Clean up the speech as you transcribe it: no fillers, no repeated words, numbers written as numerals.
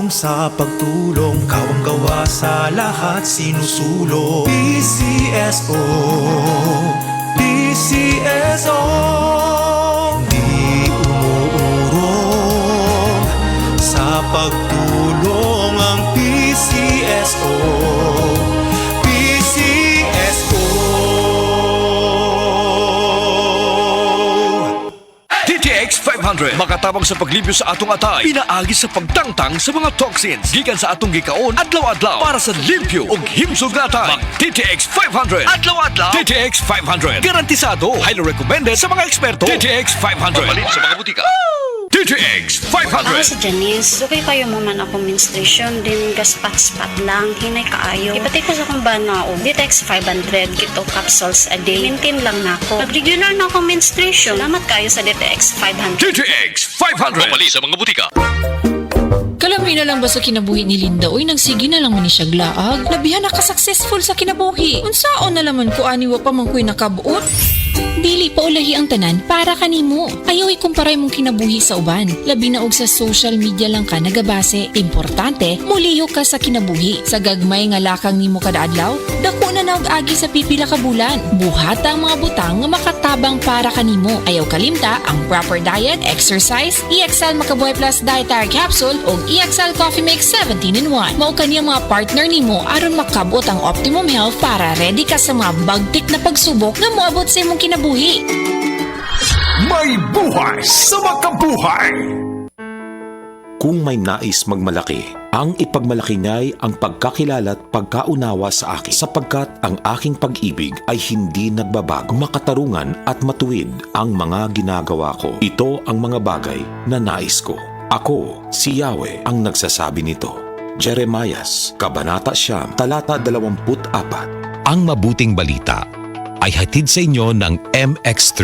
sa pagtulong, kawang gawa sa lahat sinusulong. PCSO, PCSO, di umuurong sa pagtulong ang PCSO. TTX 500 makatabang sa paglibyo sa atong atay, pinaagi sa pagtangtang sa mga toxins gikan sa atong gikaon adlaw-adlaw para sa limpyo ug himsog nga atay. TTX 500 adlaw-adlaw. TTX 500 garantisado, highly recommended sa mga eksperto. TTX 500 papalit sa mga butika. TTX Ako 500. si Janice. Sukay kayo mo man ako menstruation din gaspat-spat lang. Hinay kaayo. Ipatay ko sa kong banao. DTX 500 kito capsules a day. Maintain lang na ako. Pag regular na ako menstruation, salamat kayo sa DTX 500. TTX 500 papalit sa mga butika. Kalami na lang ba sa kinabuhi ni Linda? Uy, nagsige na lang man ni siya glaag. Labihan na ka-successful sa kinabuhi. Unsaon na laman ko aniwa pa man ko'y nakabuot? Dili pa ulahi ang tanan para kanimo. Ayaw ikumparay mong kinabuhi sa uban. Labi na og sa social media lang ka nagabase. Importante, muliyo ka sa kinabuhi. Sa gagmay nga lakang nimo kada adlaw, dako na naog agi sa pipila ka bulan. Buhata ang mga butang nga makatabang para kanimo. Ayaw kalimta ang proper diet, exercise, EXL Makabuhay Plus Dietary Capsule o EXL Coffee Mix 17-in-1. Mao kaniyang mga partner nimo aron makabot ang optimum health para ready ka sa mga bagtik na pagsubok nga moabot sa imong kinabuhi. May buhay sa makabuhay! Kung may nais magmalaki, ang ipagmalaki niya'y ang pagkakilala at pagkaunawa sa akin, sapagkat ang aking pag-ibig ay hindi nagbabago. Makatarungan at matuwid ang mga ginagawa ko. Ito ang mga bagay na nais ko. Ako, si Yahweh, ang nagsasabi nito. Jeremias, Kabanata 9, talata 24. Ang mabuting balita ay hatid sa inyo ng MX3.